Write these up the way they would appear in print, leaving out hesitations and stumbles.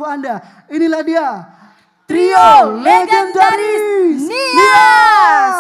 untuk Anda. Inilah dia. Trio legendaris Nias.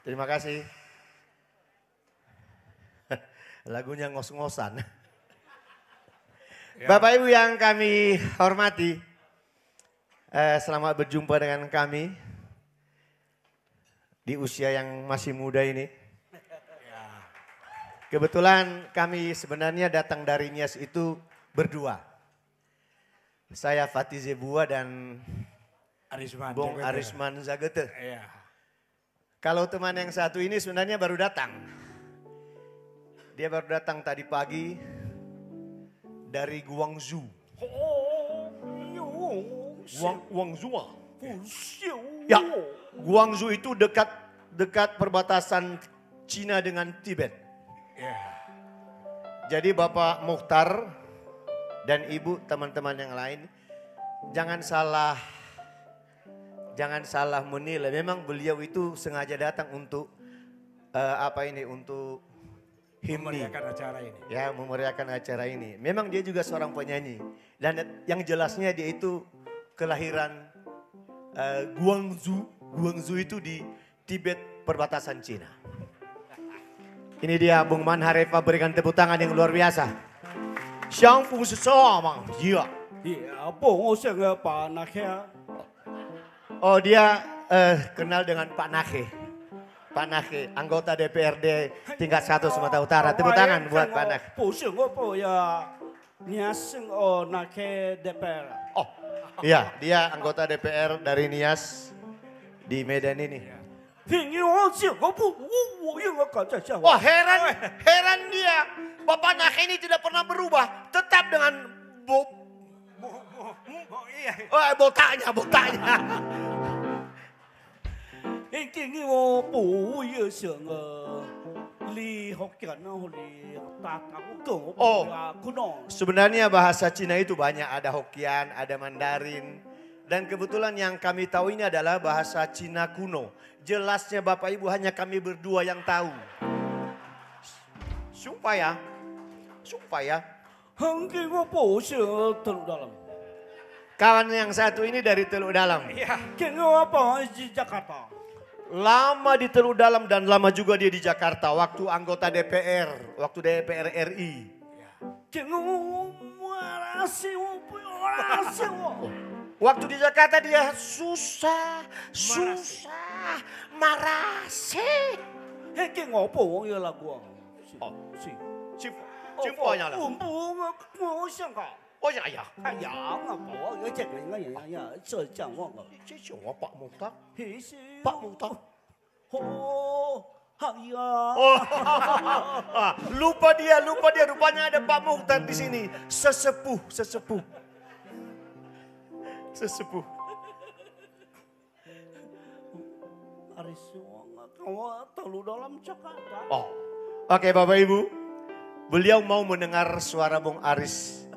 Terima kasih. Lagunya ngos-ngosan. Bapak Ibu yang kami hormati, selamat berjumpa dengan kami di usia yang masih muda ini. Kebetulan kami sebenarnya datang dari Nias itu berdua. Saya Fatih Zebua dan Bung Arisman Zagete. Kalau teman yang satu ini sebenarnya baru datang. Dia baru datang tadi pagi dari Guangzhou. Guangzhou. Ya, Guangzhou itu dekat perbatasan Cina dengan Tibet. Jadi Bapak Mukhtar dan Ibu teman-teman yang lain jangan salah menilai. Memang beliau itu sengaja datang untuk untuk himni. Memeriahkan acara ini. Ya, memeriahkan acara ini. Memang dia juga seorang penyanyi. Dan yang jelasnya dia itu kelahiran Guangzhou. Guangzhou itu di Tibet perbatasan Cina. Ini dia Bung Man Harefa, berikan tepuk tangan yang luar biasa. Xiang Fu Sesama. Iya. Iya, Bung Oseng Pak Nakhe. Oh, dia kenal dengan Pak Nakhe. Pak Nakhe, anggota DPRD tingkat 1 Sumatera Utara. Tepuk tangan buat Pak Nakhe. Oh, iya, dia anggota DPR dari Nias di Medan ini. Wah, heran dia. Bapak Nakhe ini tidak pernah berubah, tetap dengan botaknya. Sebenarnya bahasa Cina itu banyak, ada Hokkien, ada Mandarin. Dan kebetulan yang kami tahu ini adalah bahasa Cina kuno. Jelasnya Bapak Ibu hanya kami berdua yang tahu. Sumpah ya. Kawan yang satu ini dari Teluk Dalam. Lama di Teluk Dalam dan lama juga dia di Jakarta. Waktu anggota DPR, waktu DPR RI. Waktu di Jakarta dia susah, marah sih. Oh ya ya. Pak Muhtar. Lupa dia rupanya ada Pak Muhtar di sini. Sesepuh. Oh. Oke Bapak Ibu. Beliau mau mendengar suara Bung Aris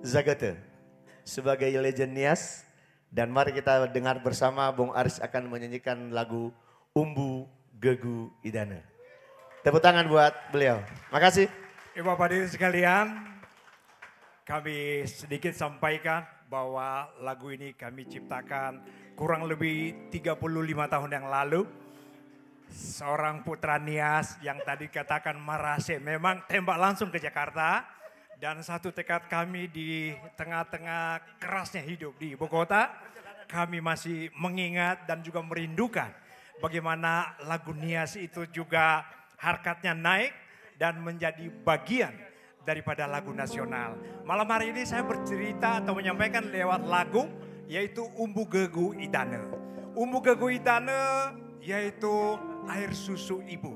Zagate sebagai legend Nias. Dan mari kita dengar bersama Bung Aris akan menyanyikan lagu Umbu Gegu Idana. Tepuk tangan buat beliau. Makasih. Ibu Bapak Hadirin sekalian, kami sedikit sampaikan bahwa lagu ini kami ciptakan kurang lebih 35 tahun yang lalu. Seorang putra Nias yang tadi katakan Marase memang tembak langsung ke Jakarta. Dan satu tekad kami di tengah-tengah kerasnya hidup di ibu kota. Kami masih mengingat dan juga merindukan bagaimana lagu Nias itu juga harkatnya naik dan menjadi bagian daripada lagu nasional. Malam hari ini saya bercerita atau menyampaikan lewat lagu yaitu Umbu Gegu Idane. Umbu Gegu Idane yaitu air susu ibu.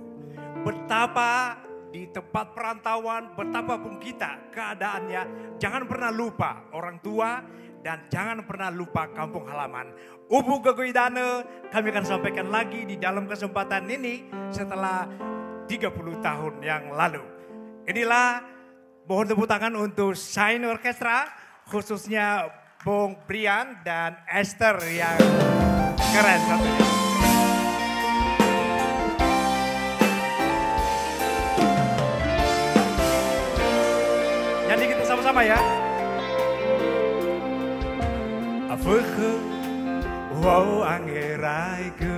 Betapa di tempat perantauan, betapapun kita keadaannya, jangan pernah lupa orang tua dan jangan pernah lupa kampung halaman. Umbu Gegu Idane kami akan sampaikan lagi di dalam kesempatan ini setelah 30 tahun yang lalu. Inilah mohon tepuk tangan untuk Shine Orchestra, khususnya Bung Brian dan Esther yang keren satunya. Nyanyi kita sama-sama ya. Afehe, wow angeraike,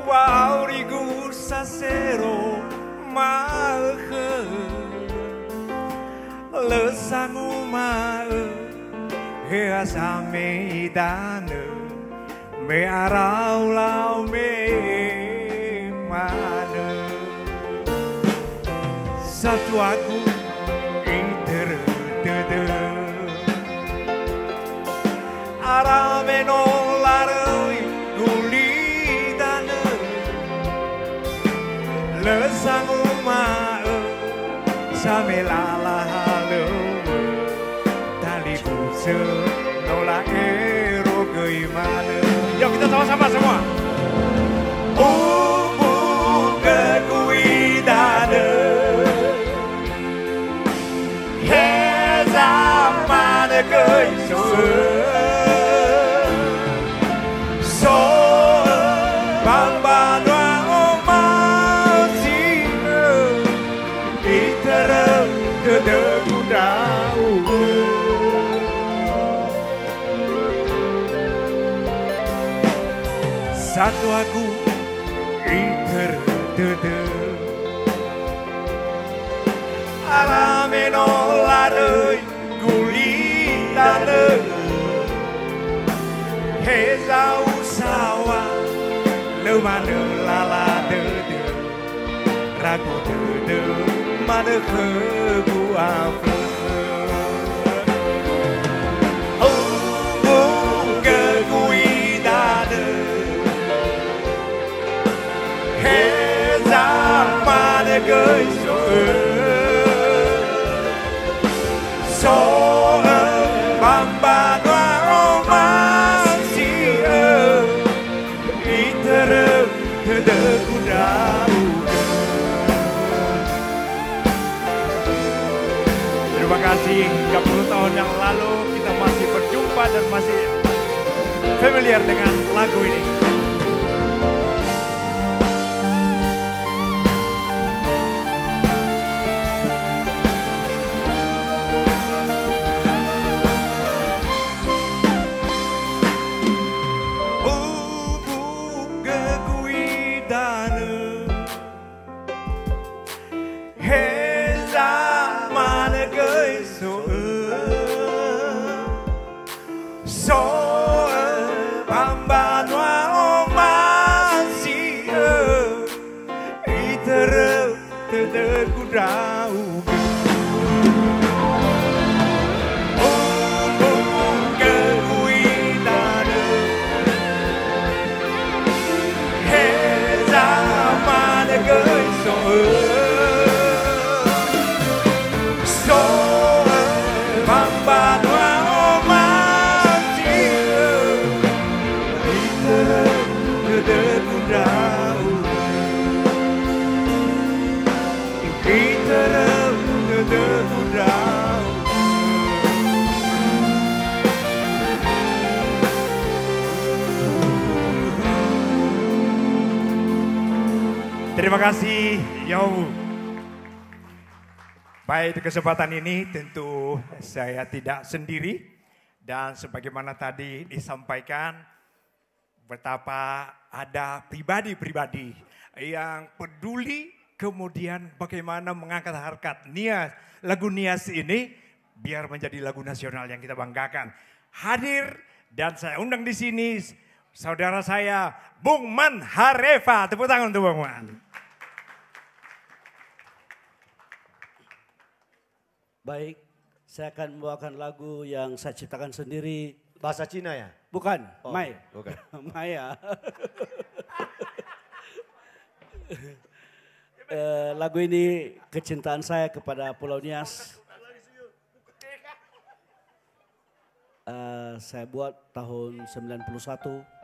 wow rigu sasero mahe, lesangu mahe, heasame idane, me arau lau me mane. Satu aku inter dede arame no laroi gulidane lesang uma samela halo tali buce nola ero gimana. Yuk kita sama-sama semua. Umbu Gegu Idane zaman gơi so bang ba noa o ma si itara de kudau satu aku iter de alameno la đời gulita de he giao sawa lơ ma de la de ragu de ma de khơ bu a phơ ô bu ge gui da de he za ma de gơi so bamba doa oma si iter de kudau. Terima kasih, 30 tahun yang lalu kita masih berjumpa dan masih familiar dengan lagu ini. Terima kasih, Yow. Baik, di kesempatan ini tentu saya tidak sendiri. Dan sebagaimana tadi disampaikan, betapa ada pribadi-pribadi yang peduli kemudian bagaimana mengangkat harkat Nias, lagu Nias ini biar menjadi lagu nasional yang kita banggakan. Hadir dan saya undang di sini saudara saya, Bung Man Hareva. Tepuk tangan untuk Bung Man. Baik, saya akan membawakan lagu yang saya ciptakan sendiri. Bahasa Cina ya? Bukan, oh, Mai. Bukan. Maya. Lagu ini kecintaan saya kepada Pulau Nias. Saya buat tahun 91.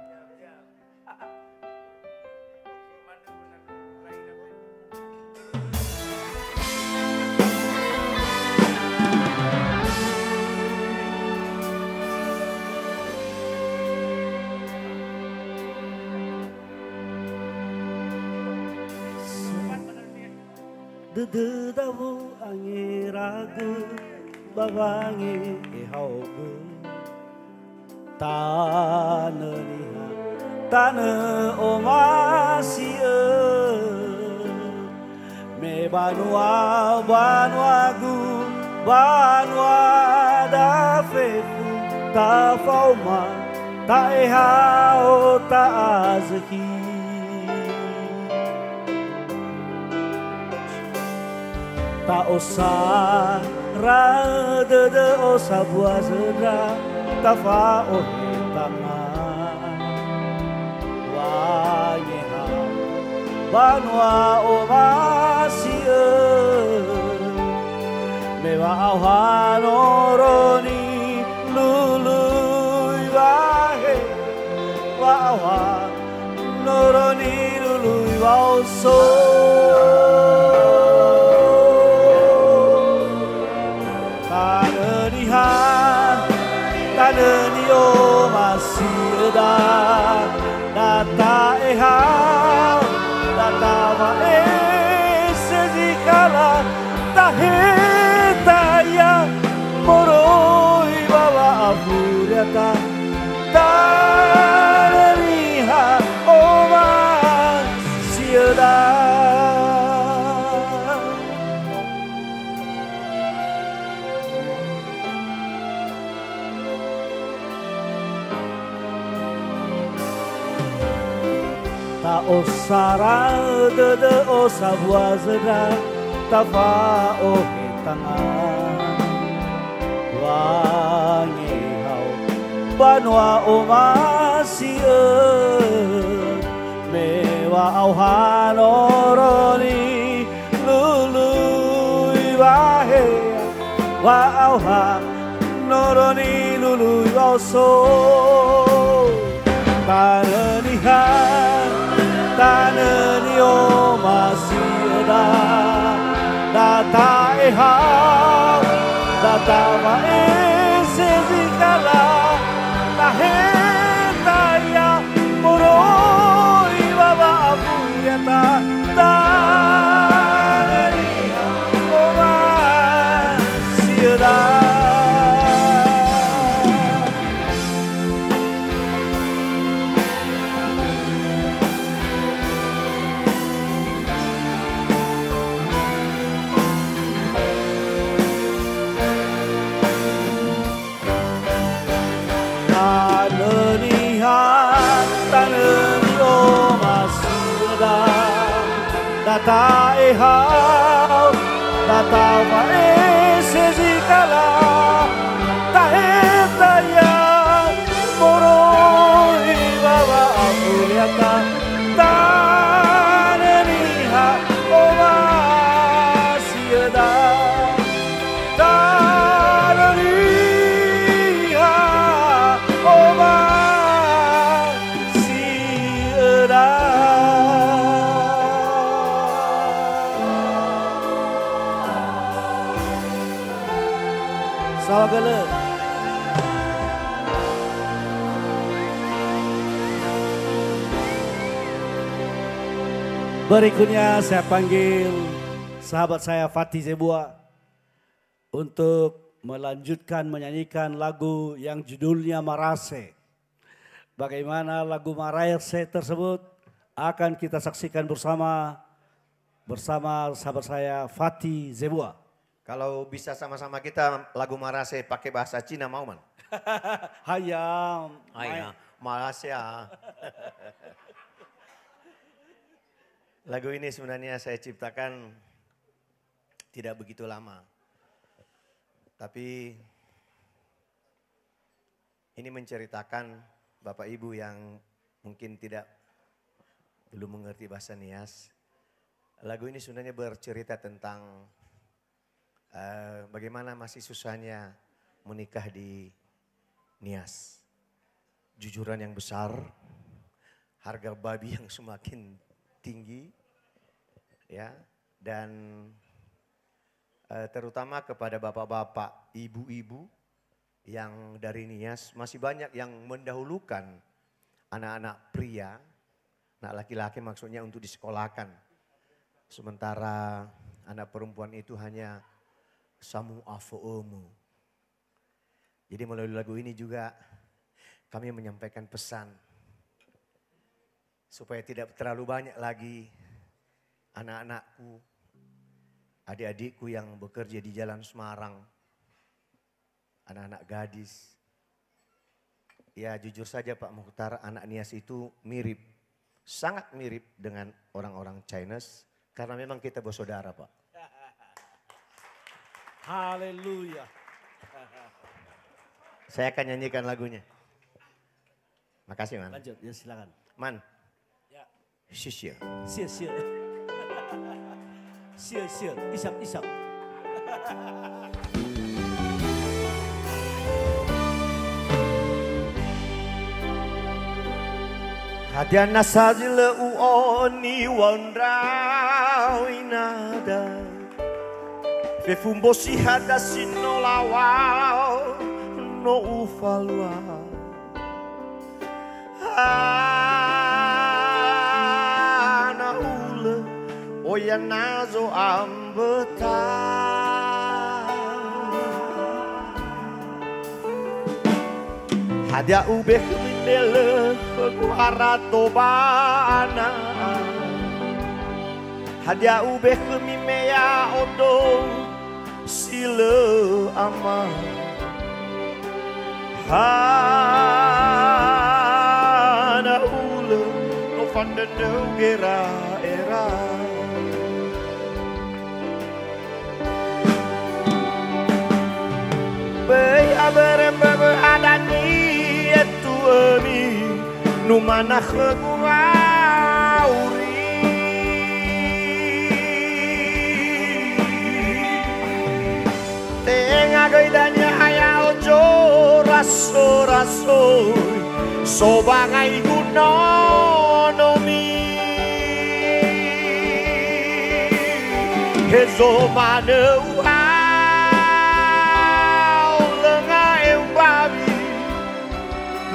Dedawu angi ragu bawangi ihaugu taneniha tane omasie me banua banuagu banua da fefu ta fauma ta ehao ta azki ta osa ra de osa buazera ta fa o tama wa yeha banwa o masie me wa hanoroni lulu wahe wa noroni lulu wa so tanenio masih data ehau data mae sedikala taheta ya moroi bawa aburiata taneriha oma siada. Ta osara de osabua zeda tafa o tangan wangi hau banua o masie mewa au hanoroni lului wahe wa au hanoroni lului oso tanenihan tanenio masih data ehau data mae sezikala taheta ya moroi baba abuyata taneniha oma siada. Data ehau, data mae sezikala, taheta ya moroi baba aburiata, taneniha oma siada, taneniha oma siada. Sawagala. Berikutnya saya panggil sahabat saya Fatih Zebua untuk melanjutkan menyanyikan lagu yang judulnya Marase. Bagaimana lagu Marase tersebut akan kita saksikan bersama sahabat saya Fatih Zebua. Kalau bisa sama-sama kita lagu Marase pakai bahasa Cina mau man? Hayam. Marase ya. Lagu ini sebenarnya saya ciptakan tidak begitu lama. Tapi ini menceritakan Bapak Ibu yang mungkin belum mengerti bahasa Nias. Lagu ini sebenarnya bercerita tentang bagaimana masih susahnya menikah di Nias. Jujuran yang besar, harga babi yang semakin tinggi, ya, dan terutama kepada bapak-bapak, ibu-ibu yang dari Nias masih banyak yang mendahulukan anak-anak pria, anak laki-laki maksudnya untuk disekolahkan. Sementara anak perempuan itu hanya samu afo'omu. Jadi melalui lagu ini juga kami menyampaikan pesan supaya tidak terlalu banyak lagi anak-anakku, adik-adikku yang bekerja di Jalan Semarang, anak-anak gadis. Ya jujur saja Pak Mukhtar, anak Nias itu mirip, sangat mirip dengan orang-orang Chinese karena memang kita bersaudara Pak. Haleluya. Saya akan nyanyikan lagunya. Makasih Man. Lanjut, ya silakan. Man. Ya. Shishir. Sia. Sia. Isap. Hadiana sajile uoni wandrau inada. Fefumbosi hadasin no lawau no ufalua na ule oya nazo ambeta hadia ube kumindele kuarato bana hadia ube kumimeya ondo sile ama hana ule no fandendo gera era beya berembe adani etu ami nu mana khguauri tenga gaidanya haya ojo raso raso sobangai gunonomi hezo maneu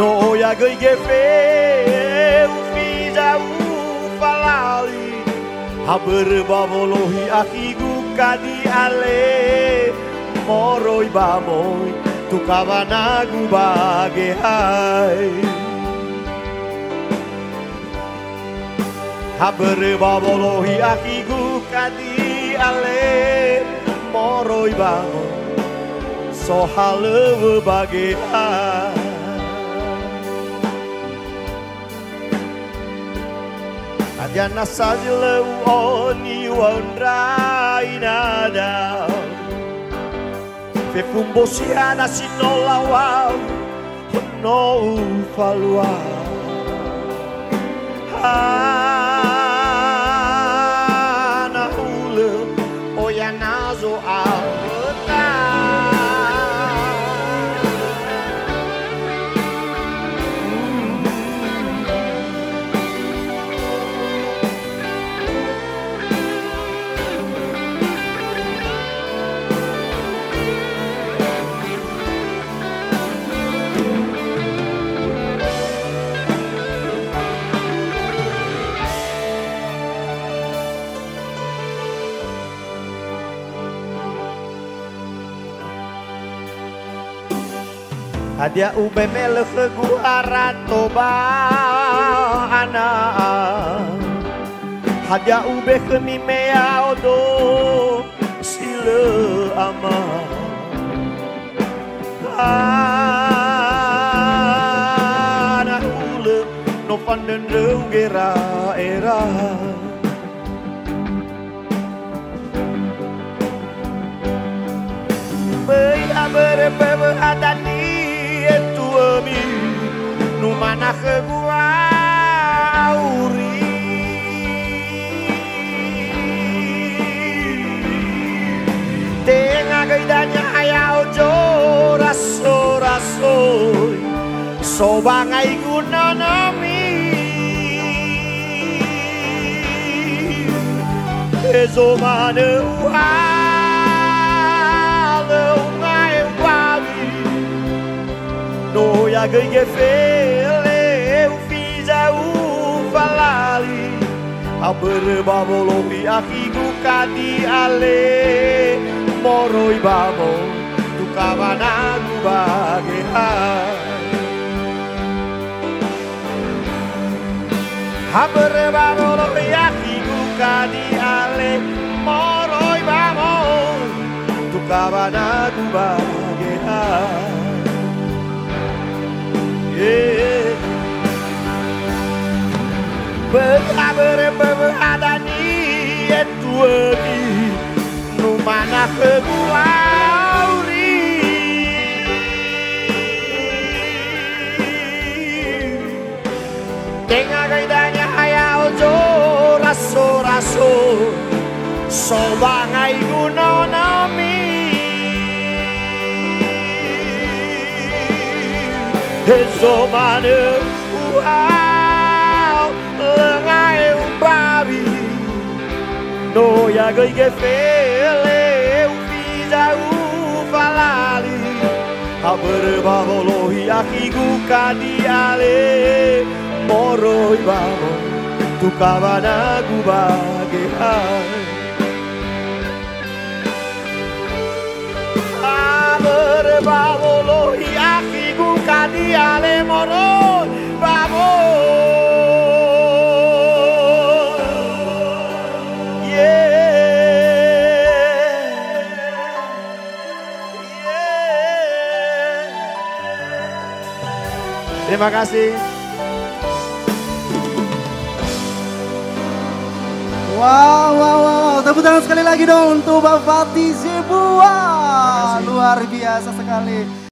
no ya gay gefe ufiza ufalali haber babolohi akigu kadi ale moroi bamoy tu kavanagu bagehai haber babolohi akigu kadi ale moroi bamoy so hale bagehai Jana sajile oni wandrai nada Fe fumbosiana sinolawau no falua Hana hule oyanazo alta Hadia ube melech guarato bana Hadia ube kemimea odo sile ama Ana ule no fanden gera era Beya berebe adani ami nu mana khguauri tenga gaidanya haya ojo raso raso sobangai gunonomi ezo mane no ya gay gefele eu fiz a ufalali aber babolohi akigu kadi ale moroi babo tu kavanagu bagehai aber babolohi akigu kadi ale moroi babo tu kavanagu bagehai Berabere adani etu ami nu mana khguauri tenga gaidanya haya ojo raso raso sobangai gunonomi hezo mane lengai babi no ya gay gefele eu fiz a ufalali berbavolohi akigu kadiale moroi bavo tu kavanagu bagai berbavolohi akigu kadiale moroi bavo Terima kasih. Wow. Tepuk tangan sekali lagi dong untuk Bapak Fatih Zebua. Luar biasa sekali.